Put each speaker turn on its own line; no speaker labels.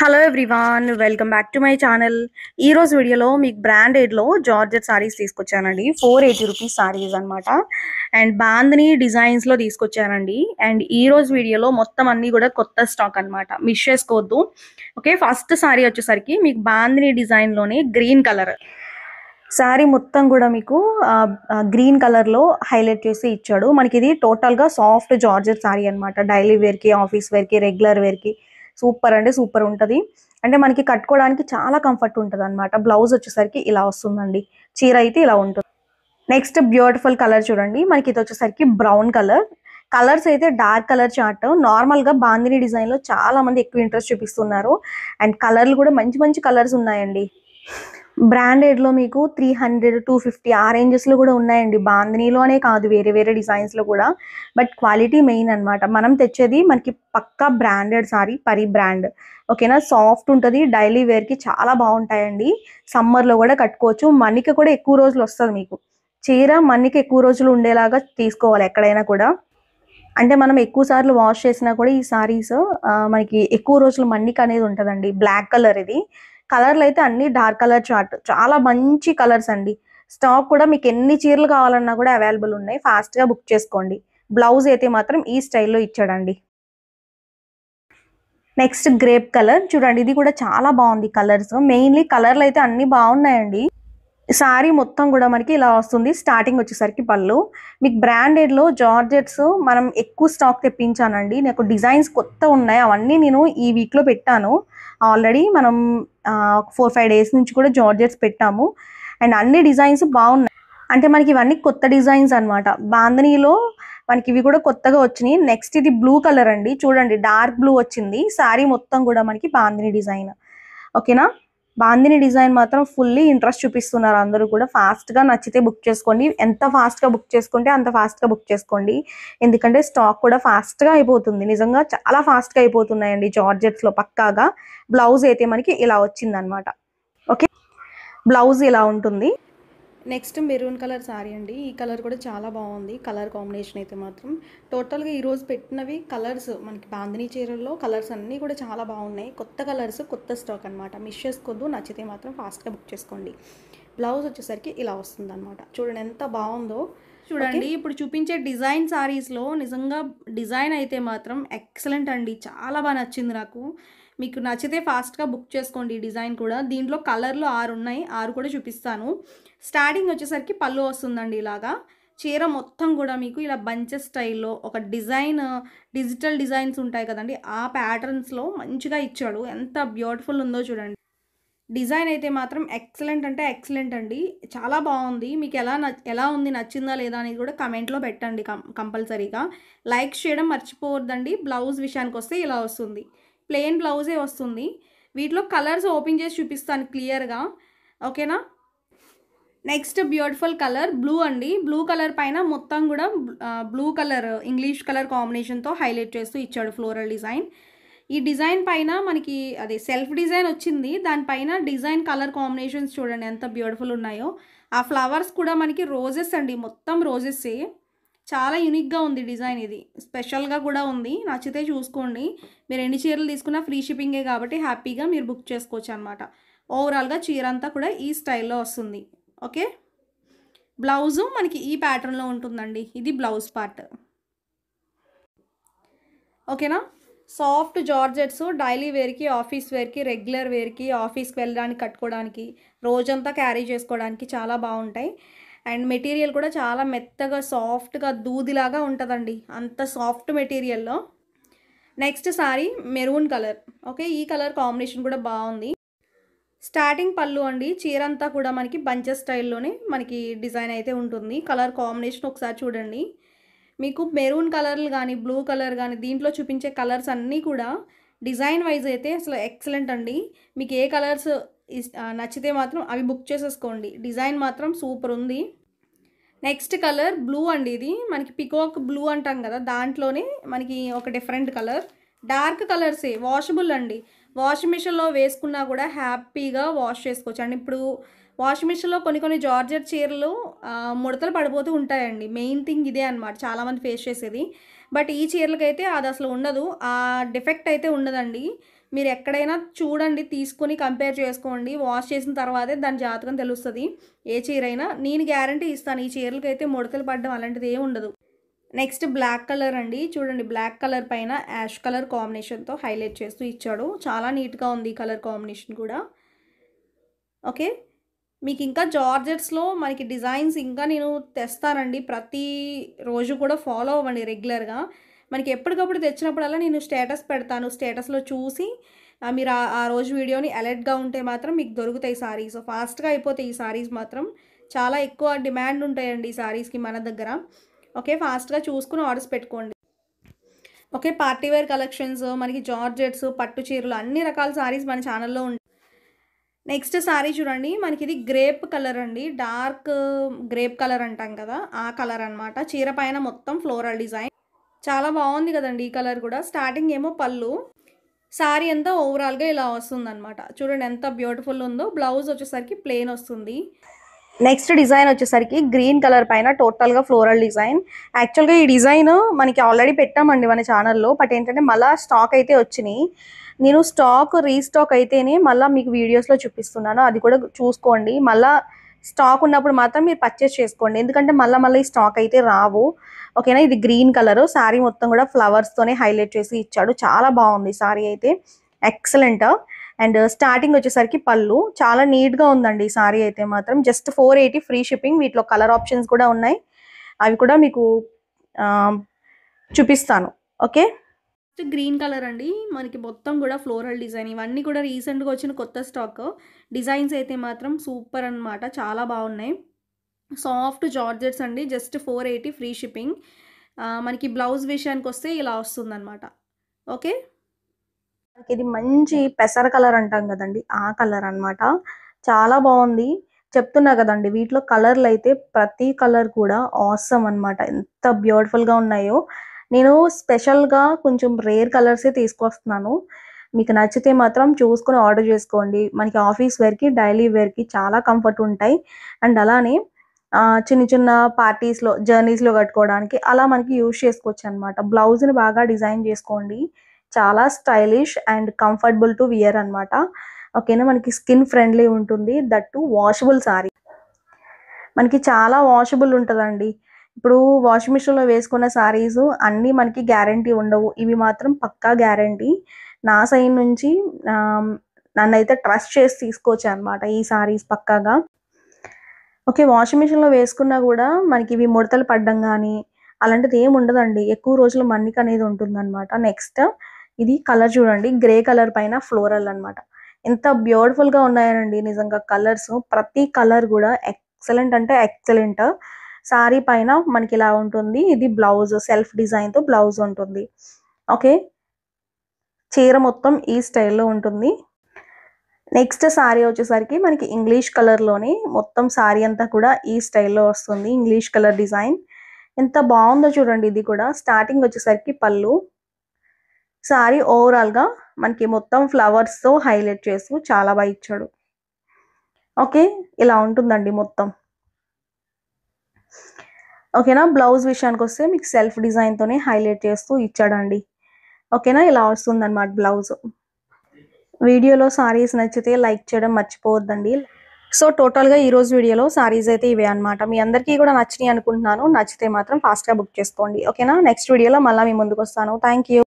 Hello everyone, welcome back to my channel. ఈ రోజు వీడియోలో మీకు బ్రాండెడ్లో జార్జెట్ సారీస్ తీసుకొచ్చానండి. 480 రూపీస్ సారీస్ అనమాట. అండ్ బాందిని డిజైన్స్లో తీసుకొచ్చానండి. అండ్ ఈ రోజు వీడియోలో మొత్తం అన్నీ కూడా కొత్త స్టాక్ అనమాట, మిస్ చేసుకోవద్దు. ఓకే, ఫస్ట్ సారీ వచ్చేసరికి మీకు బాందిని డిజైన్లోనే గ్రీన్ కలర్ శారీ మొత్తం కూడా మీకు గ్రీన్ కలర్లో హైలైట్ చేసి ఇచ్చాడు. మనకి ఇది టోటల్గా సాఫ్ట్ జార్జెట్ శారీ అనమాట. డైలీ వేర్కి, ఆఫీస్ వేర్కి, రెగ్యులర్ వేర్కి సూపర్ అంటే సూపర్ ఉంటుంది. అంటే మనకి కట్టుకోవడానికి చాలా కంఫర్ట్ ఉంటుంది అనమాట. బ్లౌజ్ వచ్చేసరికి ఇలా వస్తుందండి, చీర అయితే ఇలా ఉంటుంది. నెక్స్ట్ బ్యూటిఫుల్ కలర్ చూడండి, మనకి ఇది వచ్చేసరికి బ్రౌన్ కలర్. కలర్స్ అయితే డార్క్ కలర్ చార్ట్. నార్మల్గా బాందిని డిజైన్లో చాలా మంది ఎక్కువ ఇంట్రెస్ట్ చూపిస్తున్నారు. అండ్ కలర్లు కూడా మంచి మంచి కలర్స్ ఉన్నాయండి. బ్రాండెడ్లో మీకు 300, 250 ఆ రేంజెస్లో కూడా ఉన్నాయండి. బాందినీలోనే కాదు, వేరే వేరే డిజైన్స్లో కూడా. బట్ క్వాలిటీ మెయిన్ అనమాట. మనం తెచ్చేది మనకి పక్కా బ్రాండెడ్ సారీ, పరి బ్రాండ్. ఓకేనా, సాఫ్ట్ ఉంటుంది, డైలీ వేర్కి చాలా బాగుంటాయండి. సమ్మర్లో కూడా కట్టుకోవచ్చు. మన్నిక కూడా ఎక్కువ రోజులు వస్తుంది మీకు. చీర మన్నిక ఎక్కువ రోజులు ఉండేలాగా తీసుకోవాలి ఎక్కడైనా కూడా. అంటే మనం ఎక్కువ సార్లు వాష్ చేసినా కూడా ఈ సారీస్ మనకి ఎక్కువ రోజులు మన్నిక అనేది ఉంటుందండి. బ్లాక్ కలర్ ఇది. కలర్లు అయితే అన్ని డార్క్ కలర్ చార్ట్, చాలా మంచి కలర్స్ అండి. స్టాక్ కూడా మీకు ఎన్ని చీరలు కావాలన్నా కూడా అవైలబుల్ ఉన్నాయి. ఫాస్ట్గా బుక్ చేసుకోండి. బ్లౌజ్ అయితే మాత్రం ఈ స్టైల్లో ఇచ్చాడండి. నెక్స్ట్ గ్రేప్ కలర్ చూడండి, ఇది కూడా చాలా బాగుంది. కలర్స్ మెయిన్లీ కలర్లు అయితే అన్ని బాగున్నాయండి. సారీ మొత్తం కూడా మనకి ఇలా వస్తుంది. స్టార్టింగ్ వచ్చేసరికి పళ్ళు. మీకు బ్రాండెడ్లో జార్జెట్స్ మనం ఎక్కువ స్టాక్ తెప్పించానండి. నాకు డిజైన్స్ కొత్త ఉన్నాయి, అవన్నీ నేను ఈ వీక్లో పెట్టాను. ఆల్రెడీ మనం 4-5 డేస్ నుంచి కూడా జార్జెట్స్ పెట్టాము. అండ్ అన్ని డిజైన్స్ బాగున్నాయి. అంటే మనకి ఇవన్నీ కొత్త డిజైన్స్ అనమాట. బాంధనీలో మనకి ఇవి కూడా కొత్తగా వచ్చినాయి. నెక్స్ట్ ఇది బ్లూ కలర్ అండి, చూడండి డార్క్ బ్లూ వచ్చింది. సారీ మొత్తం కూడా మనకి బాంధనీ డిజైన్. ఓకేనా, బాందిని డిజైన్ మాత్రం ఫుల్లీ ఇంట్రెస్ట్ చూపిస్తున్నారు అందరూ కూడా. ఫాస్ట్గా నచ్చితే బుక్ చేసుకోండి. ఎంత ఫాస్ట్గా బుక్ చేసుకుంటే అంత ఫాస్ట్గా బుక్ చేసుకోండి. ఎందుకంటే స్టాక్ కూడా ఫాస్ట్గా అయిపోతుంది. నిజంగా చాలా ఫాస్ట్గా అయిపోతున్నాయండి జార్జెట్స్లో పక్కాగా. బ్లౌజ్ అయితే మనకి ఇలా వచ్చిందనమాట. ఓకే, బ్లౌజ్ ఇలా ఉంటుంది. నెక్స్ట్ మెరూన్ కలర్ శారీ అండి. ఈ కలర్ కూడా చాలా బాగుంది. కలర్ కాంబినేషన్ అయితే మాత్రం టోటల్గా ఈరోజు పెట్టినవి కలర్స్ మనకి బాందిని చీరల్లో కలర్స్ అన్నీ కూడా చాలా బాగున్నాయి. కొత్త కలర్స్, కొత్త స్టాక్ అనమాట. మిస్ చేసుకోవద్దు. నచ్చితే మాత్రం ఫాస్ట్గా బుక్ చేసుకోండి. బ్లౌజ్ వచ్చేసరికి ఇలా వస్తుంది అనమాట. చూడండి ఎంత బాగుందో. చూడండి ఇప్పుడు చూపించే డిజైన్ శారీస్లో నిజంగా డిజైన్ అయితే మాత్రం ఎక్సలెంట్ అండి. చాలా బాగా నచ్చింది నాకు. మీకు నచ్చితే ఫాస్ట్గా బుక్ చేసుకోండి. డిజైన్ కూడా దీంట్లో కలర్లు 6 ఉన్నాయి, 6 కూడా చూపిస్తాను. స్టార్టింగ్ వచ్చేసరికి పళ్ళు వస్తుందండి ఇలాగా. చీర మొత్తం కూడా మీకు ఇలా బంచెస్ స్టైల్లో ఒక డిజైన్, డిజిటల్ డిజైన్స్ ఉంటాయి కదండి, ఆ ప్యాటర్న్స్లో మంచిగా ఇచ్చాడు. ఎంత బ్యూటిఫుల్ ఉందో చూడండి. డిజైన్ అయితే మాత్రం ఎక్సలెంట్ అంటే ఎక్సలెంట్ అండి. చాలా బాగుంది. మీకు ఎలా ఉంది, నచ్చిందా లేదా అనేది కూడా కమెంట్లో పెట్టండి కంపల్సరీగా. లైక్ చేయడం మర్చిపోవద్దండి. బ్లౌజ్ విషయానికి వస్తే ఇలా వస్తుంది, ప్లెయిన్ బ్లౌజే వస్తుంది. వీటిలో కలర్స్ ఓపెన్ చేసి చూపిస్తాను క్లియర్గా. ఓకేనా, నెక్స్ట్ బ్యూటిఫుల్ కలర్ బ్లూ అండి. బ్లూ కలర్ పైన మొత్తం కూడా బ్లూ కలర్ ఇంగ్లీష్ కలర్ కాంబినేషన్తో హైలైట్ చేస్తూ ఇచ్చాడు ఫ్లోరల్ డిజైన్. ఈ డిజైన్ పైన మనకి అదే సెల్ఫ్ డిజైన్ వచ్చింది. దానిపైన డిజైన్ కలర్ కాంబినేషన్స్ చూడండి ఎంత బ్యూటిఫుల్ ఉన్నాయో. ఆ ఫ్లవర్స్ కూడా మనకి రోజెస్ అండి, మొత్తం రోజెస్సే. చాలా యూనిక్గా ఉంది డిజైన్. ఇది స్పెషల్గా కూడా ఉంది. నచ్చితే చూసుకోండి. మీరు ఎన్ని చీరలు తీసుకున్నా ఫ్రీ షిప్పింగే కాబట్టి హ్యాపీగా మీరు బుక్ చేసుకోవచ్చు అనమాట. ఓవరాల్గా చీర అంతా కూడా ఈ స్టైల్లో వస్తుంది. ఓకే, బ్లౌజు మనకి ఈ ప్యాటర్న్లో ఉంటుందండి. ఇది బ్లౌజ్ పార్ట్. ఓకేనా, సాఫ్ట్ జార్జెట్స్ డైలీ వేర్కి, ఆఫీస్ వేర్కి, రెగ్యులర్ వేర్కి, ఆఫీస్కి వెళ్ళడానికి, కట్టుకోవడానికి, రోజంతా క్యారీ చేసుకోవడానికి చాలా బాగుంటాయి. అండ్ మెటీరియల్ కూడా చాలా మెత్తగా సాఫ్ట్గా దూదిలాగా ఉంటుందండి, అంత సాఫ్ట్ మెటీరియల్లో. Next sari maroon colour. Okay, ఈ కలర్ కాంబినేషన్ కూడా బాగుంది. స్టార్టింగ్ పళ్ళు అండి. చీర అంతా కూడా మనకి బంచెస్ స్టైల్లోనే మనకి డిజైన్ అయితే ఉంటుంది. కలర్ కాంబినేషన్ ఒకసారి చూడండి. మీకు మెరూన్ కలర్లు కానీ, బ్లూ కలర్ కానీ, దీంట్లో చూపించే కలర్స్ అన్నీ కూడా డిజైన్ వైజ్ అయితే అసలు ఎక్సలెంట్ అండి. మీకు ఏ కలర్స్ నచ్చితే మాత్రం అవి బుక్ చేసేసుకోండి. డిజైన్ మాత్రం సూపర్ ఉంది. నెక్స్ట్ కలర్ బ్లూ అండి. ఇది మనకి పికాక్ బ్లూ అంటాం కదా, దాంట్లోనే మనకి ఒక డిఫరెంట్ కలర్. డార్క్ కలర్సే, వాషబుల్ అండి. వాషింగ్ మిషన్లో వేసుకున్నా కూడా హ్యాపీగా వాష్ చేసుకోవచ్చు అండి. ఇప్పుడు వాషింగ్ మిషన్లో కొన్ని జార్జెట్ చీరలు ముడతలు పడిపోతూ ఉంటాయండి. మెయిన్ థింగ్ ఇదే అనమాట, చాలామంది ఫేస్ చేసేది. బట్ ఈ చీరలకైతే అది అసలు ఉండదు, ఆ డిఫెక్ట్ అయితే ఉండదండి. మీరు ఎక్కడైనా చూడండి, తీసుకొని కంపేర్ చేసుకోండి, వాష్ చేసిన తర్వాతే దాని జాతకం తెలుస్తుంది ఏ చీర అయినా. నేను గ్యారంటీ ఇస్తాను, ఈ చీరలకైతే ముడతలు పడడం అలాంటిది ఏమి ఉండదు. నెక్స్ట్ బ్లాక్ కలర్ అండి, చూడండి బ్లాక్ కలర్ పైన యాష్ కలర్ కాంబినేషన్తో హైలైట్ చేస్తూ ఇచ్చాడు. చాలా నీట్గా ఉంది ఈ కలర్ కాంబినేషన్ కూడా. ఓకే, మీకు ఇంకా జార్జెట్స్లో మనకి డిజైన్స్ ఇంకా నేను తెస్తానండి, ప్రతి రోజు కూడా ఫాలో అవ్వండి రెగ్యులర్గా. మనకి ఎప్పటికప్పుడు తెచ్చినప్పుడల్లా నేను స్టేటస్ పెడతాను, స్టేటస్లో చూసి మీరు ఆ రోజు వీడియోని అలర్ట్గా ఉంటే మాత్రం మీకు దొరుకుతాయి సారీస్. ఫాస్ట్గా అయిపోతాయి ఈ సారీస్ మాత్రం, చాలా ఎక్కువ డిమాండ్ ఉంటాయండి ఈ సారీస్కి మన దగ్గర. ఓకే, ఫాస్ట్గా చూసుకుని ఆర్డర్స్ పెట్టుకోండి. ఓకే, పార్టీవేర్ కలెక్షన్స్, మనకి జార్జెట్స్, పట్టు చీరలు, అన్ని రకాల సారీస్ మన ఛానల్లో ఉంటాయి. నెక్స్ట్ సారీ చూడండి, మనకి ఇది గ్రేప్ కలర్ అండి, డార్క్ గ్రేప్ కలర్ అంటాం కదా, ఆ కలర్ అనమాట. చీర పైన మొత్తం ఫ్లోరల్ డిజైన్, చాలా బాగుంది కదండి ఈ కలర్ కూడా. స్టార్టింగ్ ఏమో పళ్ళు, సారీ అంతా ఓవరాల్గా ఇలా వస్తుంది అనమాట. చూడండి ఎంత బ్యూటిఫుల్ ఉందో. బ్లౌజ్ వచ్చేసరికి ప్లెయిన్ వస్తుంది. నెక్స్ట్ డిజైన్ వచ్చేసరికి గ్రీన్ కలర్ పైన టోటల్గా ఫ్లోరల్ డిజైన్. యాక్చువల్గా ఈ డిజైన్ మనకి ఆల్రెడీ పెట్టామండి మన ఛానల్లో, బట్ ఏంటంటే మళ్ళీ స్టాక్ అయితే వచ్చినాయి. నేను స్టాక్ రీస్టాక్ అయితేనే మళ్ళీ మీకు వీడియోస్లో చూపిస్తున్నాను, అది కూడా చూసుకోండి. మళ్ళీ స్టాక్ ఉన్నప్పుడు మాత్రం మీరు పర్చేస్ చేసుకోండి, ఎందుకంటే మళ్ళీ ఈ స్టాక్ అయితే రావు. ఓకేనా, ఇది గ్రీన్ కలర్, శారీ మొత్తం కూడా ఫ్లవర్స్తోనే హైలైట్ చేసి ఇచ్చాడు. చాలా బాగుంది శారీ అయితే, ఎక్సలెంట్. అండ్ స్టార్టింగ్ వచ్చేసరికి పళ్ళు, చాలా నీట్గా ఉందండి ఈ సారీ అయితే మాత్రం. Just 480 free shipping. వీటిలో కలర్ ఆప్షన్స్ కూడా ఉన్నాయి, అవి కూడా మీకు చూపిస్తాను. ఓకే, గ్రీన్ కలర్ అండి, మనకి మొత్తం కూడా ఫ్లోరల్ డిజైన్. ఇవన్నీ కూడా రీసెంట్గా వచ్చిన కొత్త స్టాక్ డిజైన్స్ అయితే మాత్రం సూపర్ అనమాట, చాలా బాగున్నాయి. సాఫ్ట్ జార్జెట్స్ అండి, జస్ట్ 480 ఫ్రీ షిప్పింగ్. మనకి బ్లౌజ్ విషయానికి వస్తే ఇలా వస్తుందన్నమాట. ఓకే, ఇది మంచి పెసర కలర్ అంటాం కదండి, ఆ కలర్ అనమాట. చాలా బాగుంది, చెప్తున్నా కదండి. వీటిలో కలర్లు అయితే ప్రతి కలర్ కూడా ఆసమ్ అనమాట, ఎంత బ్యూటిఫుల్గా ఉన్నాయో. నేను స్పెషల్గా కొంచెం రేర్ కలర్సే తీసుకొస్తున్నాను. మీకు నచ్చితే మాత్రం చూసుకొని ఆర్డర్ చేసుకోండి. మనకి ఆఫీస్ వేర్కి, డైలీ వేర్కి చాలా కంఫర్ట్ ఉంటాయి. అండ్ అలానే చిన్న చిన్న పార్టీస్లో, జర్నీస్లో కట్టుకోవడానికి అలా మనకి యూజ్ చేసుకోవచ్చు అనమాట. బ్లౌజ్ని బాగా డిజైన్ చేసుకోండి, చాలా stylish and comfortable to wear అనమాట. ఓకేనా, మనకి స్కిన్ ఫ్రెండ్లీ ఉంటుంది, దట్టు వాషబుల్ సారీ. మనకి చాలా వాషబుల్ ఉంటుందండి. ఇప్పుడు వాషింగ్ మిషన్లో వేసుకున్న సారీస్ అన్నీ మనకి గ్యారంటీ ఉండవు, ఇవి మాత్రం పక్కా గ్యారంటీ. నా సైడ్ నుంచి నన్నైతే ట్రస్ట్ చేసి తీసుకోవచ్చు అనమాట ఈ సారీస్ పక్కాగా. ఓకే, వాషింగ్ మిషన్లో వేసుకున్నా కూడా మనకి ఇవి ముడతలు పడ్డం కానీ అలాంటిది ఏమి ఉండదండి, ఎక్కువ రోజులు మన్నిక అనేది ఉంటుందన్నమాట. నెక్స్ట్ ఇది కలర్ చూడండి, గ్రే కలర్ పైన ఫ్లోరల్ అనమాట. ఎంత బ్యూటిఫుల్గా ఉన్నాయనండి నిజంగా కలర్స్, ప్రతి కలర్ కూడా ఎక్సలెంట్ అంటే ఎక్సలెంట్. సారీ పైన మనకి ఇలా ఉంటుంది, ఇది బ్లౌజ్, సెల్ఫ్ డిజైన్తో బ్లౌజ్ ఉంటుంది. ఓకే, చీర మొత్తం ఈ స్టైల్లో ఉంటుంది. నెక్స్ట్ సారీ వచ్చేసరికి మనకి ఇంగ్లీష్ కలర్లోనే మొత్తం సారీ అంతా కూడా ఈ స్టైల్లో వస్తుంది, ఇంగ్లీష్ కలర్ డిజైన్. ఎంత బాగుందో చూడండి. ఇది కూడా స్టార్టింగ్ వచ్చేసరికి పళ్ళు, సారీ ఓవరాల్గా మనకి మొత్తం ఫ్లవర్స్తో హైలైట్ చేస్తూ చాలా బాగా ఇచ్చాడు. ఓకే, ఇలా ఉంటుందండి మొత్తం. ఓకేనా, బ్లౌజ్ విషయానికి వస్తే మీకు సెల్ఫ్ డిజైన్తోనే హైలైట్ చేస్తూ ఇచ్చాడండి. ఓకేనా, ఇలా వస్తుందన్నమాట బ్లౌజ్. వీడియోలో సారీస్ నచ్చితే లైక్ చేయడం మర్చిపోవద్దండి. సో టోటల్గా ఈరోజు వీడియోలో సారీస్ అయితే ఇవే అనమాట. మీ అందరికీ కూడా నచ్చినాయి అనుకుంటున్నాను. నచ్చితే మాత్రం ఫాస్ట్గా బుక్ చేసుకోండి. ఓకేనా, నెక్స్ట్ వీడియోలో మళ్ళీ మీ ముందుకు వస్తాను. Thank you.